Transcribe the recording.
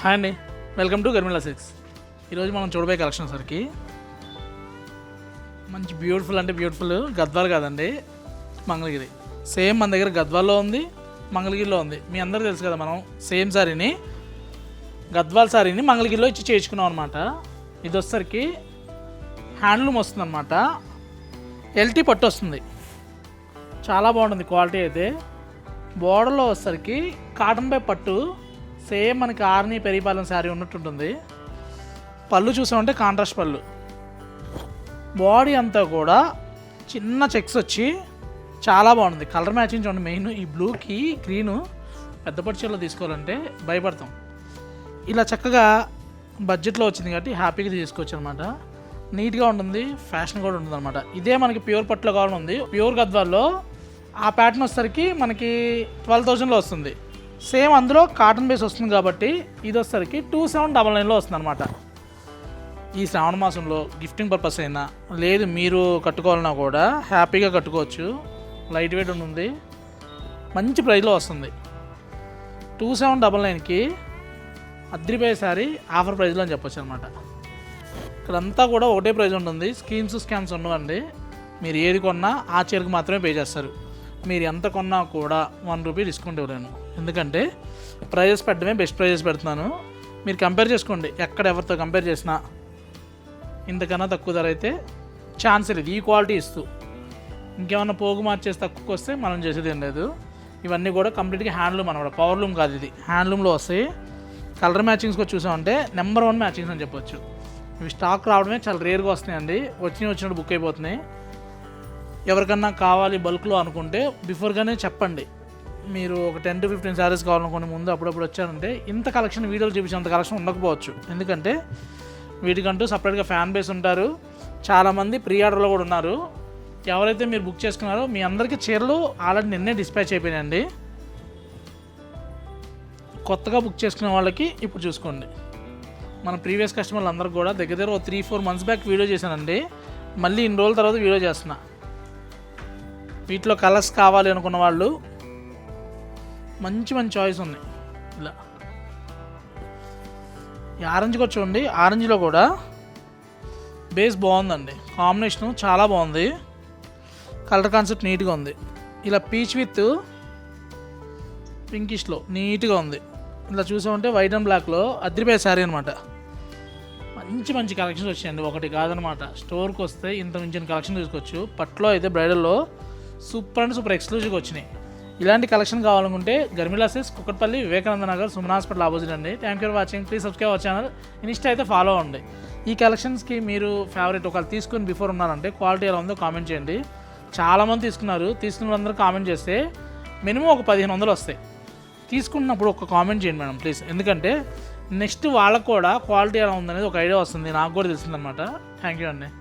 Hi అండి, welcome to గర్మిలా silks. ఈరోజు మనం చూడబోయే కలెక్షన్ సరికి మంచి బ్యూటిఫుల్ అంటే బ్యూటిఫుల్ గద్వాల్ కాదండి, మంగళగిరి. సేమ్ మన దగ్గర గద్వాల్లో ఉంది, మంగళగిరిలో ఉంది. మీ అందరికీ తెలుసు కదా, మనం సేమ్ శారీని గద్వాల్ శారీని మంగళగిరిలో ఇచ్చి చేయించుకున్నాం అనమాట. ఇది వచ్చేసరికి హ్యాండ్లూమ్ వస్తుంది అనమాట, ఎల్టీ పట్టు వస్తుంది. చాలా బాగుంటుంది క్వాలిటీ అయితే. బోర్డర్లో వచ్చేసరికి కాటన్ పై పట్టు, సేమ్ మనకి ఆర్ని పెరిపాలెం శారీ ఉన్నట్టుంటుంది. పళ్ళు చూసామంటే కాంట్రాస్ట్ పళ్ళు. బాడీ అంతా కూడా చిన్న చెక్స్ వచ్చి చాలా బాగుంది. కలర్ మ్యాచింగ్ చూడండి. మెయిన్ ఈ బ్లూకి గ్రీను పెద్ద పట్టుచీరలో తీసుకోవాలంటే భయపడతాం. ఇలా చక్కగా బడ్జెట్లో వచ్చింది కాబట్టి హ్యాపీగా తీసుకోవచ్చు అనమాట. నీట్గా ఉంటుంది, ఫ్యాషన్ కూడా ఉంటుంది అనమాట. ఇదే మనకి ప్యూర్ పట్టులో కావాలని ఉంది. ప్యూర్ గద్వాల్లో ఆ ప్యాటర్న్ వచ్చేసరికి మనకి 12,000లో వస్తుంది. సేమ్ అందులో కాటన్ బేస్ వస్తుంది కాబట్టి ఇది వచ్చేసరికి 2799లో వస్తుంది అనమాట. ఈ శ్రావణ మాసంలో గిఫ్టింగ్ పర్పస్ అయినా లేదు మీరు కట్టుకోవాలన్నా కూడా హ్యాపీగా కట్టుకోవచ్చు. లైట్ వెయిట్ ఉంటుంది, మంచి ప్రైస్లో వస్తుంది. 2799కి అద్రిపోయే శారీ ఆఫర్ ప్రైస్లో అని చెప్పొచ్చు అనమాట. ఇక్కడంతా కూడా ఒకటే ప్రైస్ ఉంటుంది, స్కామ్స్ ఉండవండి. మీరు ఏది కొన్నా ఆ చీరకు మాత్రమే పే చేస్తారు. మీరు ఎంత కొన్నా కూడా ₹1 డిస్కౌంట్ ఇవ్వలేను, ఎందుకంటే ప్రైజెస్ పెట్టడమే బెస్ట్ ప్రైజెస్ పెడుతున్నాను. మీరు కంపేర్ చేసుకోండి, ఎక్కడ ఎవరితో కంపేర్ చేసినా ఇంతకన్నా తక్కువ ధర అయితే ఛాన్స్ లేదు. ఈ క్వాలిటీ ఇస్తూ ఇంకేమన్నా పోగు మార్చేసి తక్కువకి వస్తే మనం చేసేది ఏం లేదు. ఇవన్నీ కూడా కంప్లీట్గా హ్యాండ్లూమ్ అనమాట, పవర్లూమ్ కాదు, ఇది హ్యాండ్లూమ్లో వస్తాయి. కలర్ మ్యాచింగ్స్ కూడా చూసామంటే నెంబర్ 1 మ్యాచింగ్స్ అని చెప్పొచ్చు. ఇవి స్టాక్ రావడమే చాలా రేర్గా వస్తున్నాయండి, వచ్చినట్టు బుక్ అయిపోతున్నాయి. ఎవరికన్నా కావాలి బల్క్లో అనుకుంటే బిఫోర్గానే చెప్పండి. మీరు ఒక 10 to 15 శారీస్ కావాలనుకునే ముందు అప్పుడప్పుడు వచ్చారంటే ఇంత కలెక్షన్ వీడియోలు చూపించేంత కలెక్షన్ ఉండకపోవచ్చు. ఎందుకంటే వీటికంటూ సపరేట్గా ఫ్యాన్ బేస్ ఉంటారు, చాలామంది ప్రీ ఆర్డర్లో కూడా ఉన్నారు. ఎవరైతే మీరు బుక్ చేసుకున్నారో మీ అందరికీ చీరలు ఆల్రెడీ నిన్నే డిస్పాచ్ అయిపోయినాయండి. కొత్తగా బుక్ చేసుకునే వాళ్ళకి ఇప్పుడు చూసుకోండి. మన ప్రీవియస్ కస్టమర్లు అందరికి కూడా దగ్గర 3-4 months బ్యాక్ వీడియో చేశానండి. మళ్ళీ ఇన్ని రోజుల తర్వాత వీడియో చేస్తున్నా. వీటిలో కలర్స్ కావాలి అనుకున్న వాళ్ళు మంచి చాయిస్ ఉన్నాయి. ఇలా ఈ ఆరెంజ్ కూడా చూడండి, ఆరెంజ్లో కూడా బేస్ బాగుందండి, కాంబినేషను చాలా బాగుంది. కలర్ కాన్సెప్ట్ నీట్గా ఉంది. ఇలా పీచ్ విత్ పింకిష్లో నీట్గా ఉంది. ఇలా చూసామంటే వైట్ అండ్ బ్లాక్లో అద్రిపోయే శారీ అనమాట. మంచి కలెక్షన్స్ వచ్చాయండి, ఒకటి కాదనమాట. స్టోర్కి వస్తే ఇంత మించిన కలెక్షన్ తీసుకోవచ్చు. పట్లో అయితే బ్రైడల్లో సూపర్ అండ్ సూపర్ ఎక్స్క్లూజివ్గా వచ్చినాయి. ఇలాంటి కలెక్షన్ కావాలనుకుంటే Garmila silks, Kukatpally, Vivekananda Nagar, Suman hospital opposite అండి. Thank you for watching. Please subscribe our channel. Insta అయితే ఫాలో అవ్వండి. ఈ కలెక్షన్స్కి మీరు ఫేవరెట్ ఒకళ్ళు తీసుకుని బిఫోర్ ఉన్నారంటే క్వాలిటీ ఎలా ఉందో కామెంట్ చేయండి. చాలామంది తీసుకున్న వాళ్ళందరూ కామెంట్ చేస్తే మినిమం ఒక 1500 వస్తాయి. తీసుకున్నప్పుడు ఒక కామెంట్ చేయండి మేడం ప్లీజ్, ఎందుకంటే నెక్స్ట్ వాళ్ళకు కూడా క్వాలిటీ ఎలా ఉందనేది ఒక ఐడియా వస్తుంది, నాకు కూడా తెలిసిందనమాట. థ్యాంక్ యూ అండి.